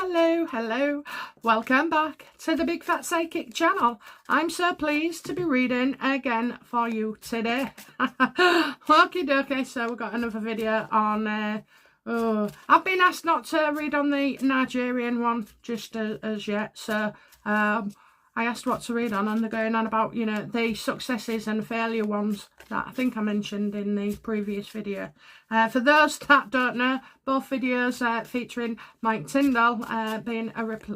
Hello, welcome back to the Big Fat Psychic channel. I'm so pleased to be reading again for you today. Okie dokie, so we've got another video on, I've been asked not to read on the Nigerian one just as yet, so I asked what to read on, and they're going on about, you know, the successes and failure ones that I think I mentioned in the previous video. For those that don't know, both videos featuring Mike Tyndall being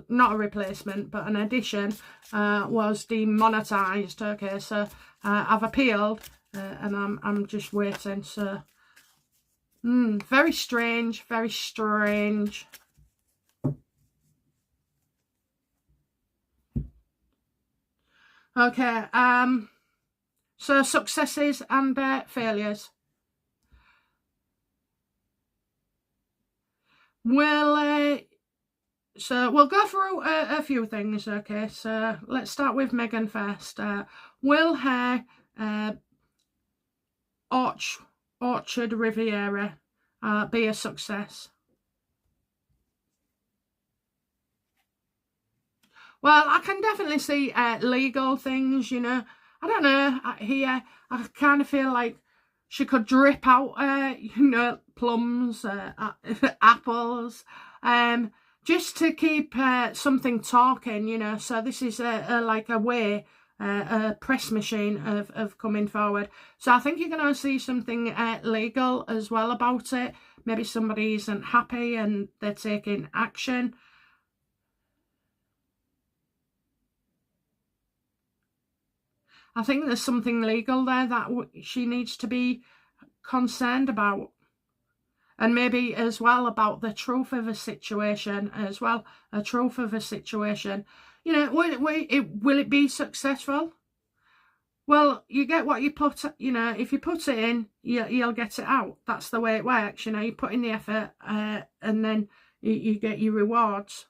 not a replacement but an addition was demonetized. Okay, so I've appealed and I'm just waiting. So very strange, very strange. Okay, so successes and failures. So we'll go through a few things. Okay, so let's start with Meghan first. Will her Orchard Riviera be a success? Well, I can definitely see legal things, you know. I don't know, here I kind of feel like she could drip out, you know, plums, apples, just to keep something talking, you know. So this is like a way, a press machine of coming forward. So I think you're going to see something legal as well about it. Maybe somebody isn't happy and they're taking action. I think there's something legal there that she needs to be concerned about. And maybe as well about the truth of a situation as well. A truth of a situation. You know, will it be successful? Well, you get what you put, you know, if you put it in, you'll get it out. That's the way it works, you know. You put in the effort and then you get your rewards.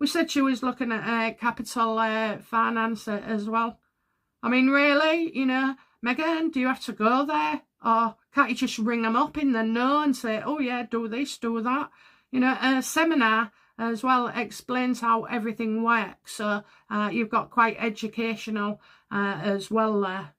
We said she was looking at capital finance as well. I mean, really, you know, Meghan, do you have to go there? Or can't you just ring them up in the know and say, oh yeah, do this, do that? You know, a seminar as well explains how everything works. So you've got quite educational as well there.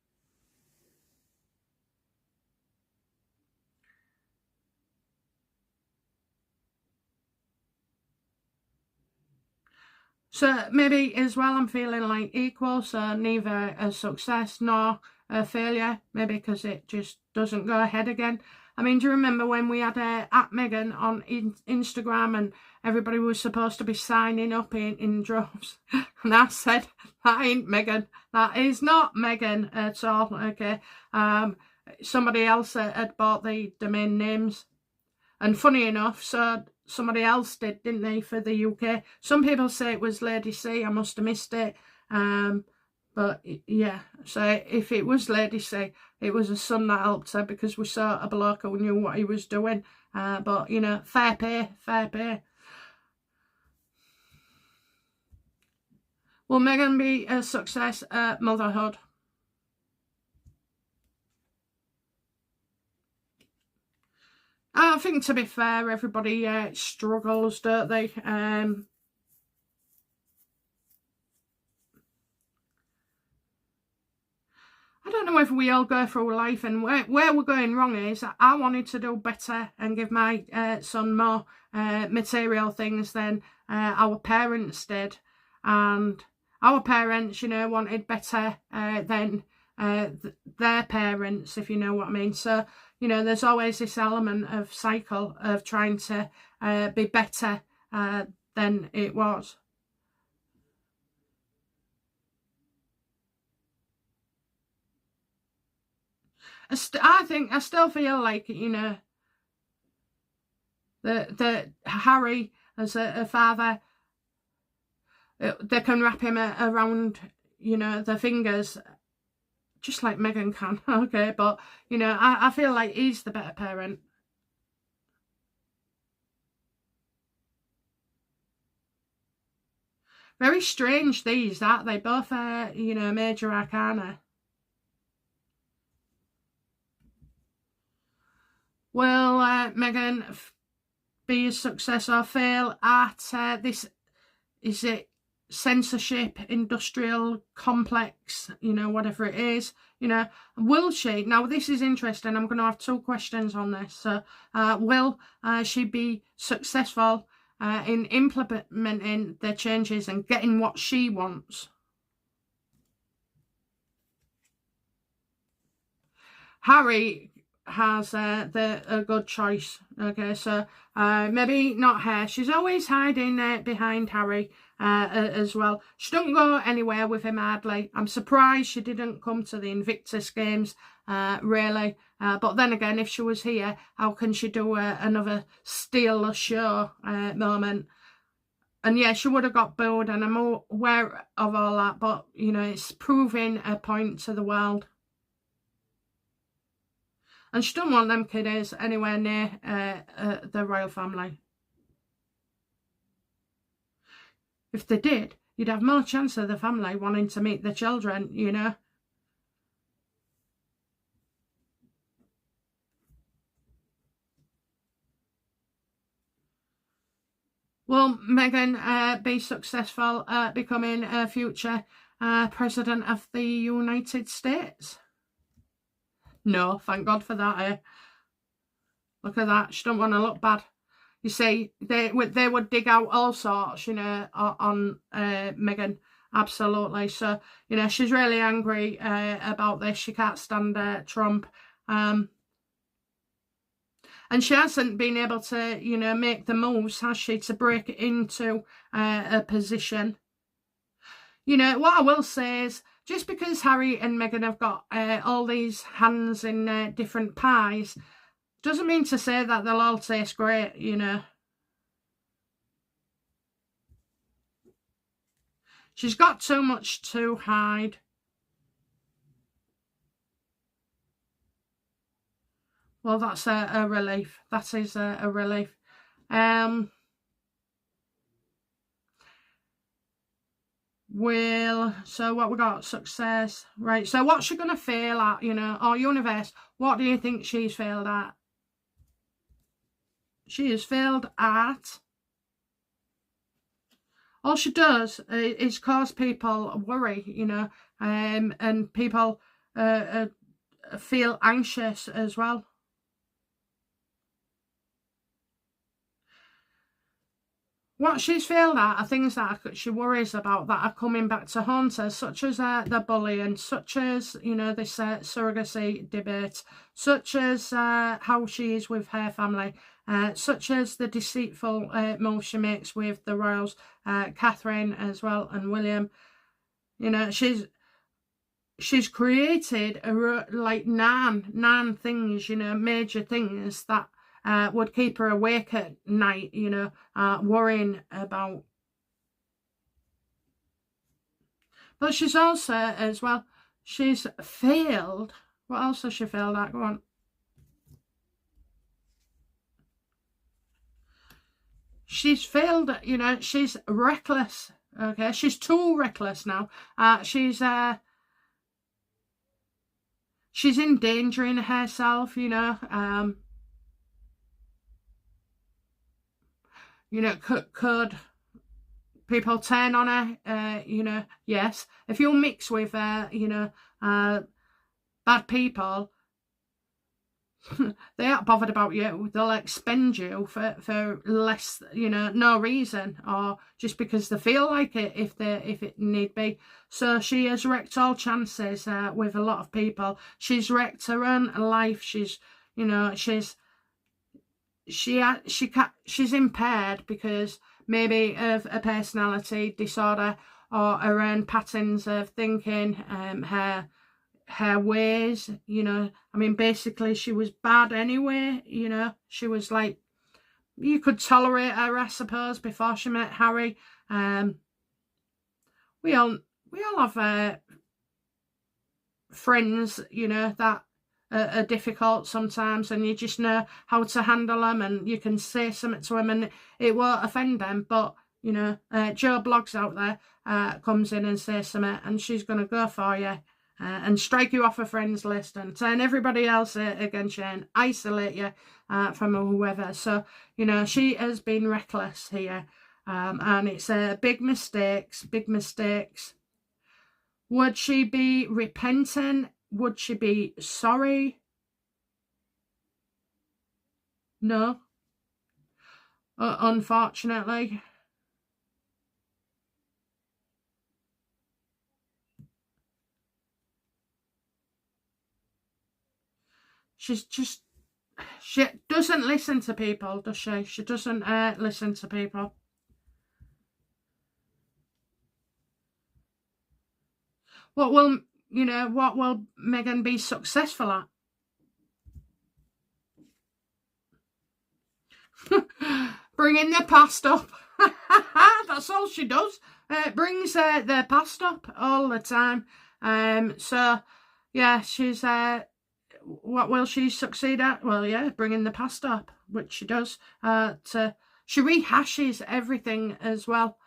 So maybe as well I'm feeling like equal, so neither a success nor a failure, maybe because it just doesn't go ahead again. I mean, do you remember when we had at Meghan on Instagram and everybody was supposed to be signing up in droves? And I said, that ain't Meghan. That is not Meghan at all, okay? Somebody else had bought the domain names. And funny enough, so somebody else did, didn't they, for the UK? Some people say it was Lady C. I must have missed it. But yeah, so if it was Lady C, it was a son that helped her because we saw a bloke who knew what he was doing. But, you know, fair pay, fair pay. Will Meghan be a success at motherhood? I think, to be fair, everybody struggles, don't they? I don't know if we all go through life, and where we're going wrong is I wanted to do better and give my son more material things than our parents did. And our parents, you know, wanted better than their parents, if you know what I mean. So, you know, there's always this element of cycle of trying to be better than it was. I still feel like, you know, that Harry as a father, they can wrap him around, you know, the fingers, just like Meghan can, okay? But, you know, I feel like he's the better parent. Very strange, these, aren't they? Both are, you know, major arcana. Will Meghan be a success or fail at this, is it censorship, industrial complex, you know, whatever it is, you know, will she, now this is interesting, I'm going to have 2 questions on this. So will she be successful in implementing the changes and getting what she wants? Harry has a good choice. Okay, so maybe not her. She's always hiding behind Harry as well. She don't go anywhere with him hardly. I'm surprised she didn't come to the Invictus Games, really. But then again, if she was here, how can she do another steal the show moment? And yeah, she would have got booed, and I'm aware of all that. But, you know, it's proving a point to the world. And she don't want them kiddies anywhere near the royal family. If they did, you'd have more chance of the family wanting to meet the children, you know. Will Meghan be successful at becoming a future president of the United States? No, thank God for that, eh? Look at that. She don't want to look bad. You see, they would dig out all sorts, you know, on Meghan. Absolutely. So, you know, she's really angry about this. She can't stand Trump. And she hasn't been able to, you know, make the moves, has she, to break into a position. You know, what I will say is, just because Harry and Meghan have got all these hands in different pies, doesn't mean to say that they'll all taste great, you know. She's got too much to hide. Well, that's a relief. That is a relief. So what we got? Success. Right, so what's she going to fail at, you know? Or universe, what do you think she's failed at? She has failed at... all she does is cause people worry, you know, and people feel anxious as well. What she's failed at are things that she worries about that are coming back to haunt her, such as the bullying, such as, you know, this surrogacy debate, such as how she is with her family, such as the deceitful moves she makes with the royals, Catherine as well, and William. You know, she's created like nine things, you know, major things that would keep her awake at night, you know, worrying about. But she's also, as well, she's failed. What else has she failed at? Go on. She's failed, you know, she's reckless, okay? She's too reckless now. She's endangering herself, you know. You know, could people turn on her? You know, yes. If you mix with, you know, bad people, they aren't bothered about you. They'll expend you for less, you know, no reason, or just because they feel like it, if it need be. So she has wrecked all chances with a lot of people. She's wrecked her own life. She's, you know, she's impaired because maybe of a personality disorder or her own patterns of thinking, her ways, you know. I mean, basically she was bad anyway, you know. She was like, you could tolerate her, I suppose, before she met Harry. We all have friends, you know, that are difficult sometimes, and you just know how to handle them, and you can say something to them and it won't offend them. But, you know, Joe Blogs out there comes in and says something, and she's going to go for you. and strike you off a friends list and turn everybody else against you and isolate you from whoever. So, you know, she has been reckless here, and it's big mistakes, big mistakes. Would she be repentant? Would she be sorry? No. Unfortunately. She's just, she doesn't listen to people, does she? She doesn't listen to people. What will, you know, what will Meghan be successful at? Bringing the past up. That's all she does. Brings their past up all the time. So, yeah, she's... what will she succeed at? Well, yeah, bringing the past up, which she does. She rehashes everything as well.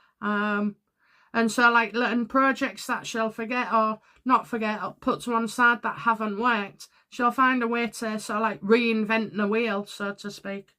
And so, like, and projects that she'll forget or not forget or put to one side that haven't worked, she'll find a way to sort of like reinvent the wheel, so to speak.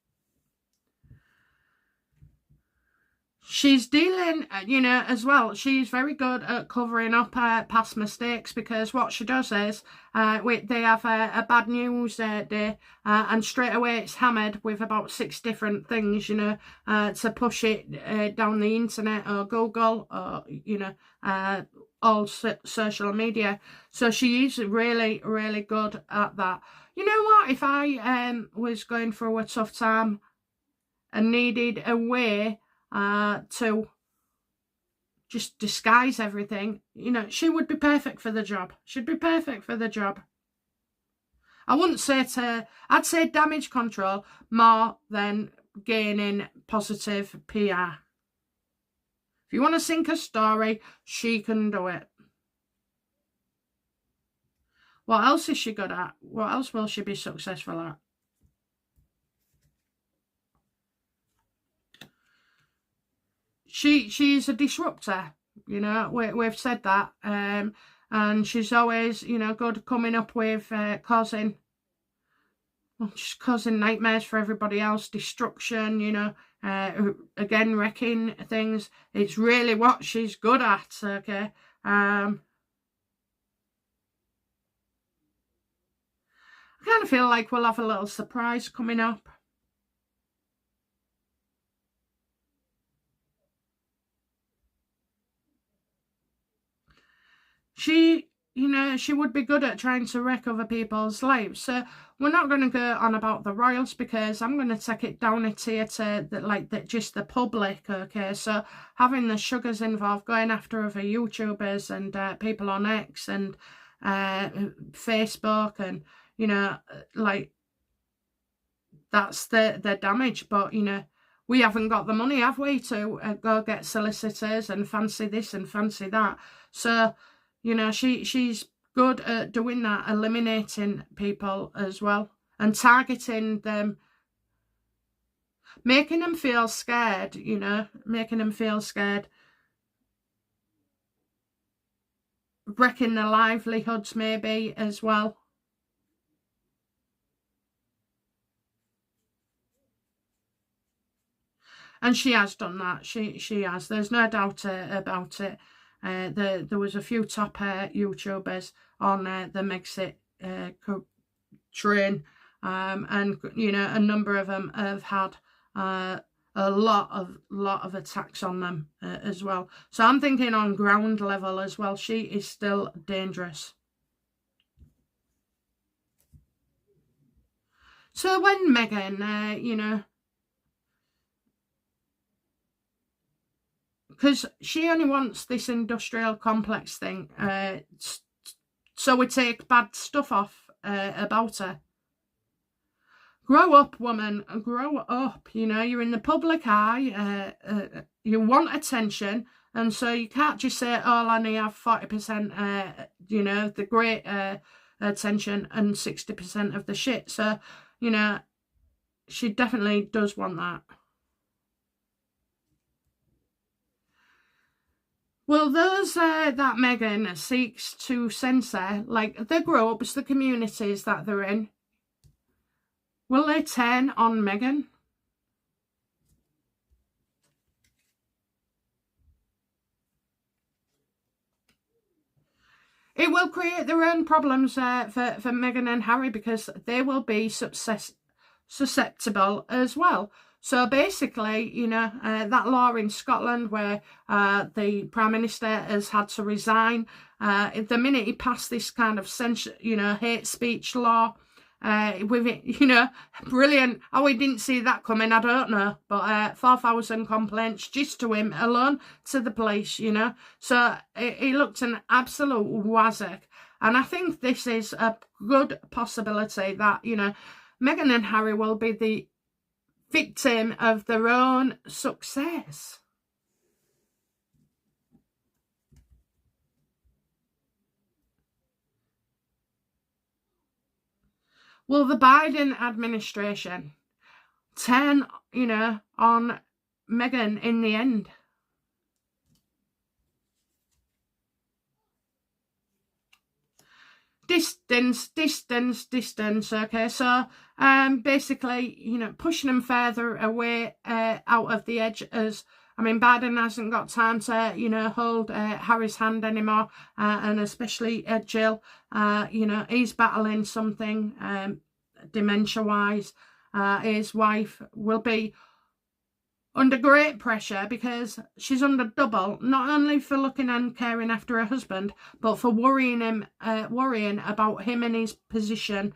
She's dealing, you know, as well, she's very good at covering up past mistakes, because what she does is they have a bad news day, and straight away it's hammered with about 6 different things, you know, to push it down the internet or Google or, you know, all social media. So she is really, really good at that. You know what? If I was going through a tough time and needed a way to just disguise everything, you know, she would be perfect for the job. She'd be perfect for the job. I wouldn't say I'd say damage control more than gaining positive PR. If you want to sink a story, she can do it. What else is she good at? What else will she be successful at? She's a disruptor, you know, we've said that, and she's always, you know, good coming up with causing nightmares for everybody else, destruction, you know, again, wrecking things. It's really what she's good at, okay? I kind of feel like we'll have a little surprise coming up. She, you know, she would be good at trying to wreck other people's lives. So we're not going to go on about the royals, because I'm going to take it down a tier to just the public, okay? So having the sugars involved, going after other YouTubers and people on X and Facebook, and, you know, like, that's the damage. But, you know, we haven't got the money, have we, to go get solicitors and fancy this and fancy that. So, you know, she's good at doing that, eliminating people as well and targeting them, making them feel scared, you know, making them feel scared, wrecking their livelihoods maybe as well. And she has done that. She has. There's no doubt about it. There was a few top YouTubers on the Megxit train, and, you know, a number of them have had a lot of attacks on them as well. So I'm thinking on ground level as well, she is still dangerous. So when Meghan, you know, because she only wants this industrial complex thing, so we take bad stuff off about her. Grow up, woman, grow up. You know, you're in the public eye, you want attention, and so you can't just say, oh, I only have 40%, you know, the great attention and 60% of the shit. So, you know, she definitely does want that. Well, those that Meghan seeks to censor, like the groups, the communities that they're in, will they turn on Meghan? It will create their own problems for Meghan and Harry, because they will be susceptible as well. So basically, you know, that law in Scotland where the Prime Minister has had to resign, the minute he passed this kind of hate speech law, with it, you know, brilliant. How we didn't see that coming, I don't know. But 4,000 complaints just to him alone, to the police, you know. So he looked an absolute wazzock. And I think this is a good possibility that, you know, Meghan and Harry will be the victim of their own success. Will the Biden administration turn, you know, on Meghan in the end? Distance. Okay, so basically, you know, pushing them further away out of the edge. As I mean, Biden hasn't got time to, you know, hold Harry's hand anymore, and especially Jill. You know, he's battling something dementia-wise. His wife will be under great pressure because she's under double, not only for looking and caring after her husband, but for worrying about him and his position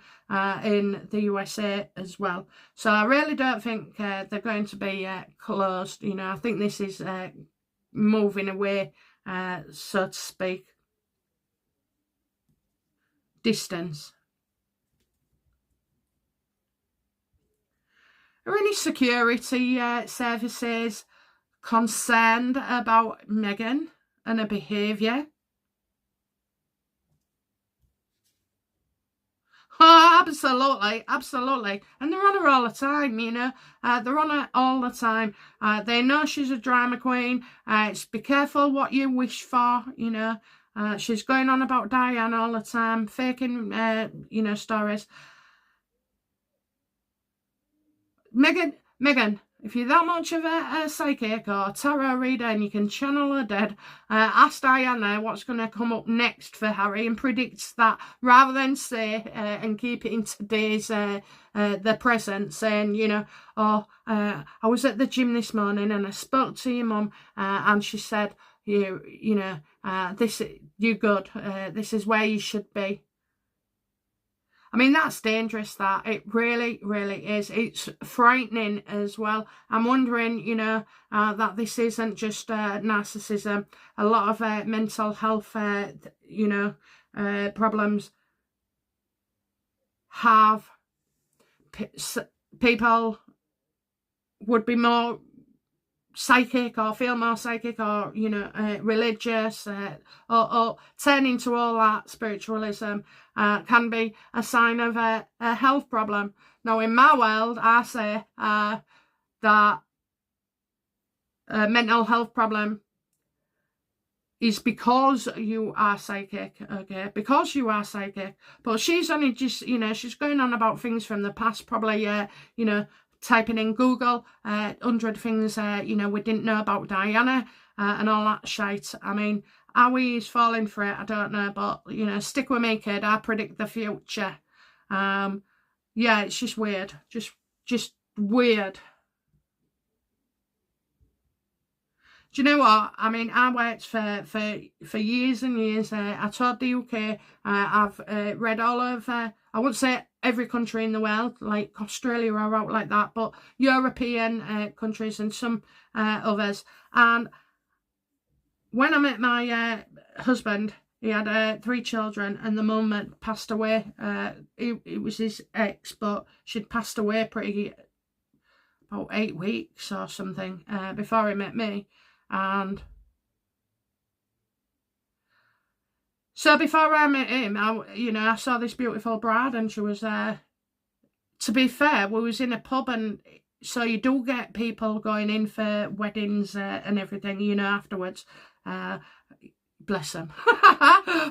in the USA as well. So I really don't think they're going to be closed. You know, I think this is moving away, so to speak. Distance. Are any security services concerned about Meghan and her behaviour? Oh, absolutely. And they're on her all the time, you know. They're on her all the time. They know she's a drama queen. It's be careful what you wish for, you know. She's going on about Diana all the time, faking, you know, stories. Meghan, if you're that much of a psychic or tarot reader and you can channel her dead, ask Diana what's going to come up next for Harry and predict that, rather than say and keep it in today's the present, saying, you know, oh, I was at the gym this morning and I spoke to your mum and she said, you know, you're good. This is where you should be. I mean, that's dangerous, that. It really, really is. It's frightening as well. I'm wondering, you know, that this isn't just narcissism. A lot of mental health, you know, problems have people would be more psychic or feel more psychic or, you know, religious or turn into all that spiritualism can be a sign of a health problem. Now, in my world, I say that a mental health problem is because you are psychic, okay? Because you are psychic. But she's only just, you know, she's going on about things from the past, probably, you know, typing in Google 100 things, you know, we didn't know about Diana and all that shite. I mean, are we falling for it? I don't know, but, you know, stick with me, kid. I predict the future. Yeah, it's just weird. Just weird. Do you know what? I mean, I worked for years and years. I toured the UK. I've read all of, I wouldn't say every country in the world, like Australia or out like that, but European countries and some others. And when I met my husband, he had 3 children, and the mum had passed away. It was his ex, but she'd passed away about 8 weeks or something before he met me. And so before I met him, I saw this beautiful bride, and she was there. To be fair, we was in a pub, and so you do get people going in for weddings and everything, you know, afterwards. bless them.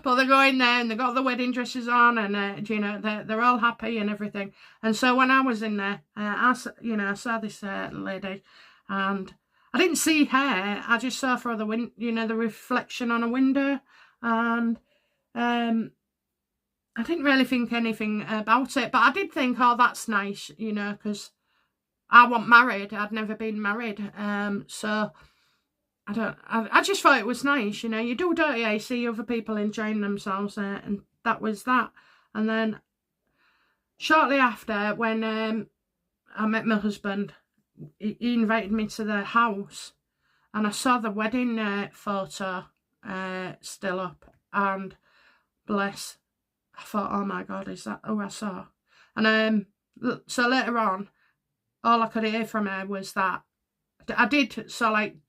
But they go in there and they got the wedding dresses on, and you know, they're all happy and everything. And so when I was in there, I saw this lady, and I didn't see her. I just saw through the window, you know, the reflection on a window, and I didn't really think anything about it, but I did think, oh, that's nice, you know, because I wasn't married. I'd never been married, so. I just thought it was nice, you know. You do, don't you? You see other people enjoying themselves, and that was that. And then shortly after, when I met my husband, he invited me to their house, and I saw the wedding photo still up, and bless, I thought, oh my God, is that who I saw? And so later on, all I could hear from her was that I did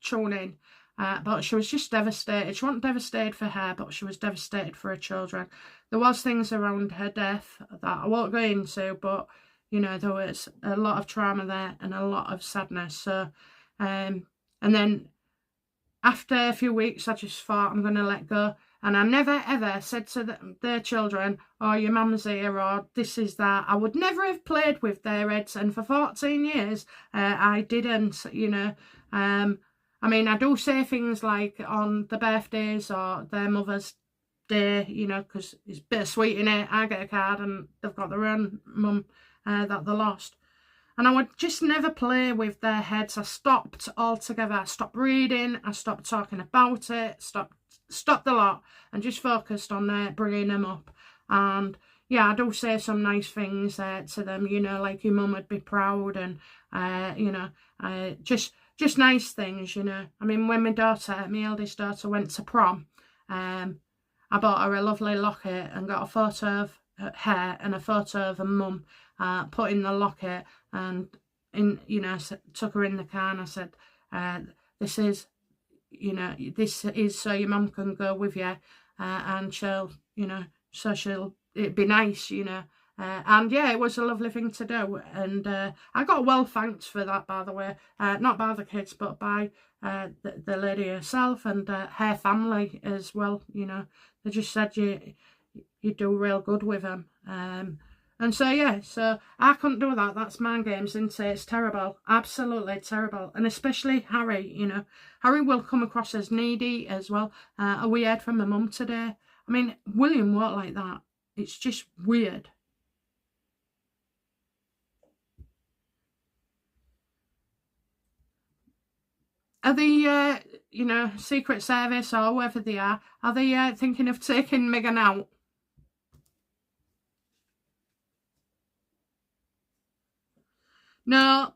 tune in, but she was just devastated. She wasn't devastated for her, but she was devastated for her children. There was things around her death that I won't go into, but you know, there was a lot of trauma there and a lot of sadness. So, and then after a few weeks, I just thought, I'm going to let go. And I never ever said to their children, oh, your mum's here, or this is that. I would never have played with their heads. And for 14 years, I didn't, you know. I mean, I do say things like on the birthdays or their mother's day, you know, because it's bittersweet in it. I get a card and they've got their own mum that they lost. And I would just never play with their heads. I stopped altogether. I stopped reading. I stopped talking about it. Stopped a lot and just focused on bringing them up. And yeah, I do say some nice things to them, you know, like your mum would be proud, and you know, just nice things, you know. I mean, when my eldest daughter went to prom, I bought her a lovely locket and got a photo of her and a photo of her mum, put in the locket, and you know, took her in the car, and I said, this is, you know, this is so your mum can go with you, and she'll, you know, so it'd be nice, you know. And yeah, it was a lovely thing to do, and I got well thanked for that, by the way, not by the kids, but by the lady herself and her family as well. You know, they just said you do real good with them. And so yeah, so I couldn't do that. That's mind games, isn't it? It's terrible, absolutely terrible. And especially Harry, you know, Harry will come across as needy as well. We heard from my mum today. I mean, William weren't like that. It's just weird. Are the you know, Secret Service or whoever they are they thinking of taking Meghan out? No,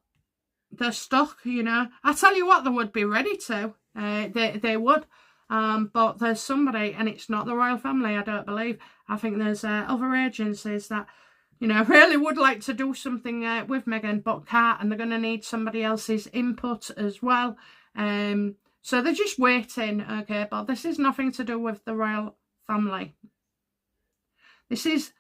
they're stuck, you know. I tell you what, they would be ready to. They would. But there's somebody, and it's not the royal family, I don't believe. I think there's other agencies that, you know, really would like to do something with Meghan, but can't, and they're going to need somebody else's input as well. So they're just waiting, okay? But this is nothing to do with the royal family. This is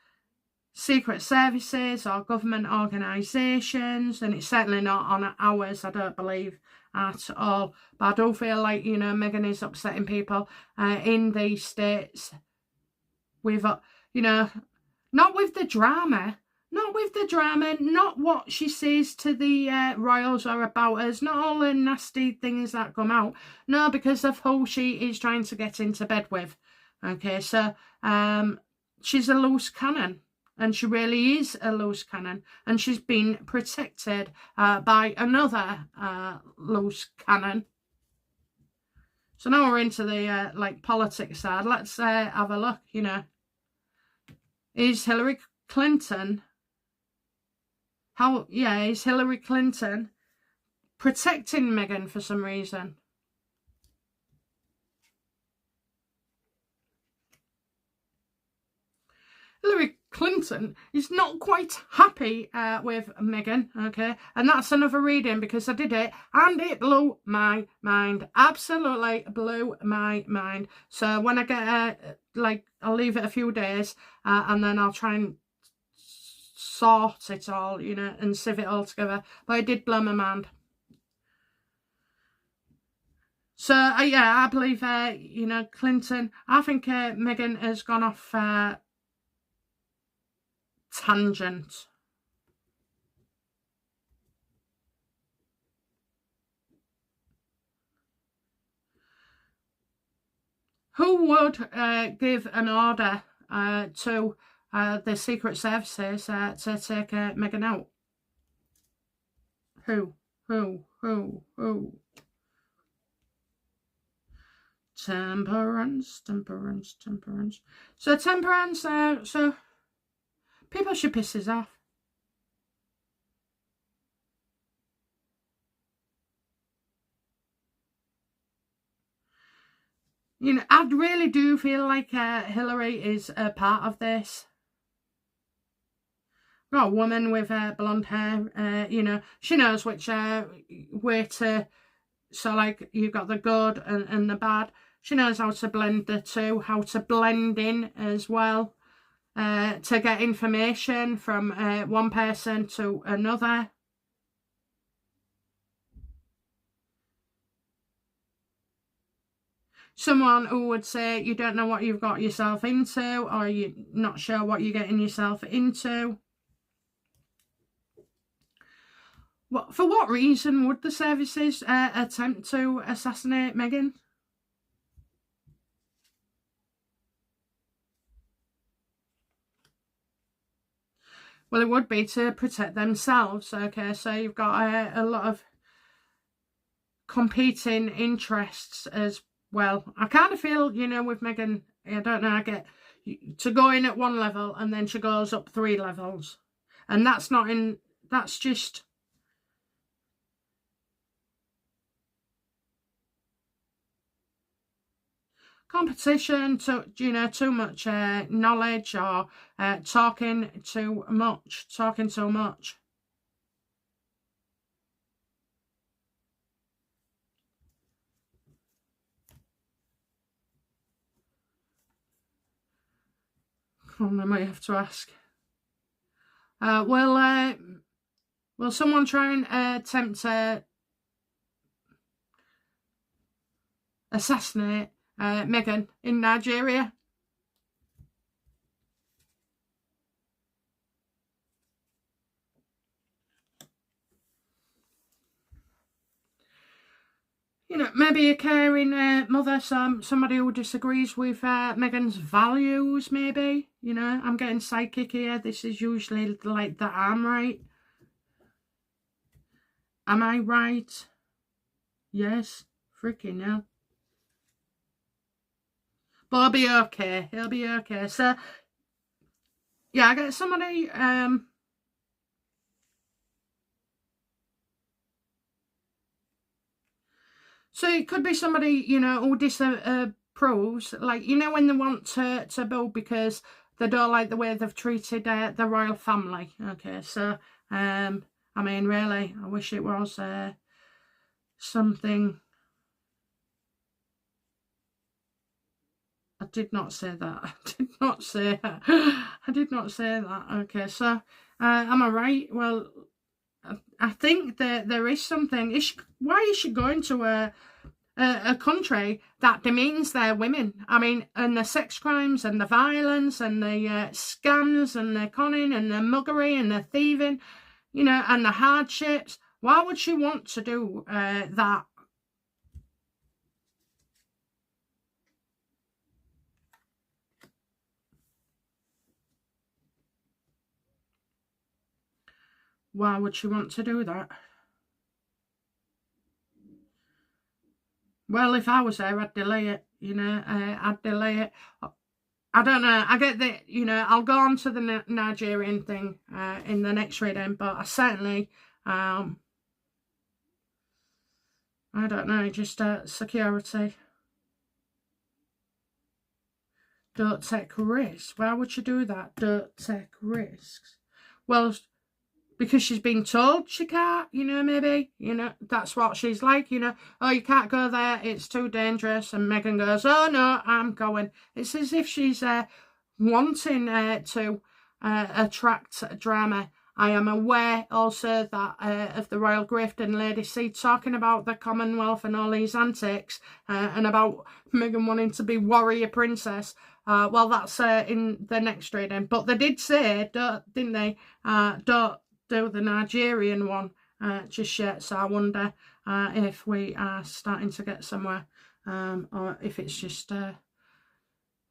secret services or government organisations, and it's certainly not on ours, I don't believe at all. But I do feel like, you know, Meghan is upsetting people in these states with, you know, not with the drama, not what she says to the royals or about us, not all the nasty things that come out. No, because of who she is trying to get into bed with. Okay, so she's a loose cannon. And she really is a loose cannon. And she's been protected by another loose cannon. So now we're into the like politics side. Let's have a look, you know. Is Hillary Clinton... is Hillary Clinton protecting Meghan for some reason? Hillary Clinton is not quite happy with Meghan, okay? And that's another reading, because I did it and it blew my mind. Absolutely blew my mind. So when I get, I'll leave it a few days and then I'll try and sort it all, you know, and sieve it all together. But it did blow my mind. So, yeah, I believe, you know, Clinton, I think Meghan has gone off tangent. Who would give an order to the Secret Services to take Meghan out? Who? Who? Temperance. So temperance, so people should piss us off. You know, I really do feel like Hillary is a part of this. Got a woman with blonde hair, you know, she knows which way to, so like you've got the good and the bad. She knows how to blend the two, how to blend in as well, to get information from one person to another. Someone who would say you don't know what you've got yourself into, or you're not sure what you're getting yourself into. For what reason would the services attempt to assassinate Meghan? Well, it would be to protect themselves. Okay, so you've got a lot of competing interests as well. I kind of feel, you know, with Meghan, I don't know, I get to go in at one level and then she goes up 3 levels. And that's not in, that's just... competition, to, you know, too much knowledge, or talking too much. Well, I might have to ask. Will someone try and attempt to assassinate Meghan in Nigeria? You know, maybe a caring mother, somebody who disagrees with Meghan's values, maybe. You know, I'm getting psychic here. This is usually like that I'm right. Am I right? Yes. Freaking hell. But he'll be okay. He'll be okay. So, yeah, I get somebody... So it could be somebody, you know, who disapproves, like, you know, when they want to build because they don't like the way they've treated the royal family. Okay, so, I mean, really, I wish it was something... I did not say that. I did not say that. Okay, so, am I right? Well, I think that there is something. Why is she going to a country that demeans their women? I mean, and the sex crimes and the violence and the scams and the conning and the muggery and the thieving, you know, and the hardships. Why would she want to do that? Why would she want to do that? Well, if I was there, I'd delay it, you know, I'd delay it. I don't know, I get that, you know, I'll go on to the Nigerian thing in the next reading, but I certainly, I don't know, just security. Don't take risks. Why would you do that? Don't take risks. Well, because she's been told she can't, you know, maybe, you know, that's what she's like, you know, oh, you can't go there, it's too dangerous, and Meghan goes, oh, no, I'm going. It's as if she's wanting to attract drama. I am aware also that of the Royal Grift and Lady C talking about the Commonwealth and all these antics, and about Meghan wanting to be warrior princess. Well, that's in the next reading. But they did say, didn't they, don't do the Nigerian one just yet. So I wonder if we are starting to get somewhere, or if it's just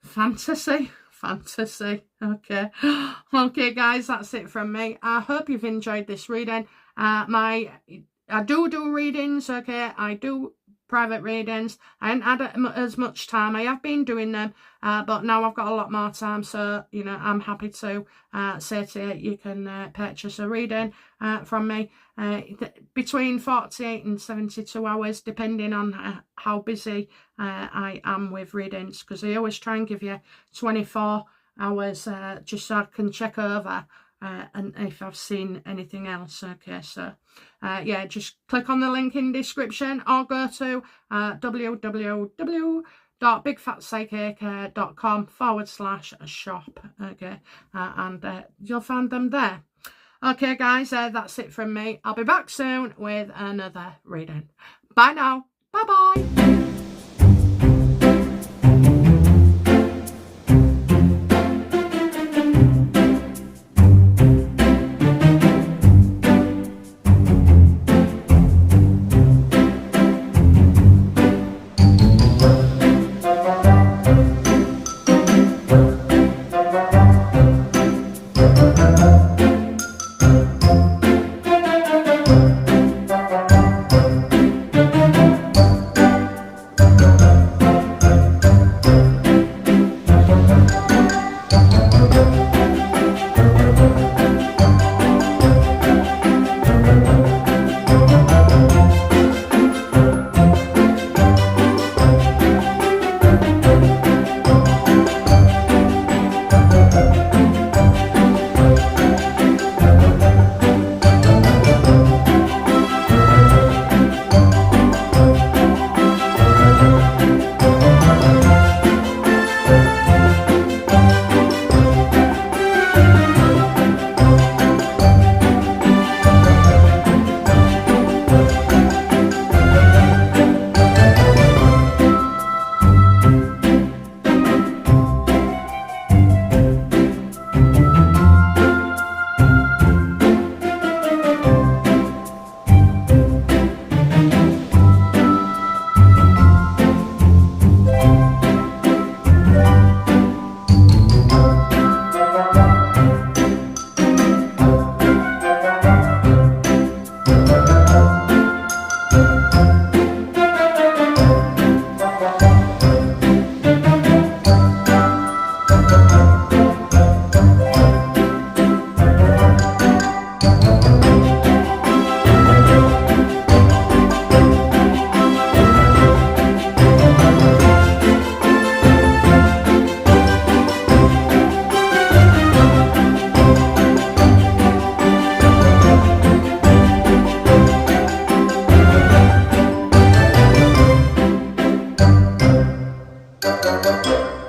fantasy. Okay guys, that's it from me. I hope you've enjoyed this reading. I do readings, okay. I do private readings. I haven't had as much time. I have been doing them, but now I've got a lot more time, so you know, I'm happy to say to you, you can purchase a reading from me between 48 and 72 hours, depending on how busy I am with readings, because I always try and give you 24 hours just so I can check over and if I've seen anything else. Okay, so yeah, just click on the link in description or go to www.bigfatpsychic.com/shop, okay, and you'll find them there. Okay guys, that's it from me. I'll be back soon with another reading. Bye now. Bye bye. Thank you.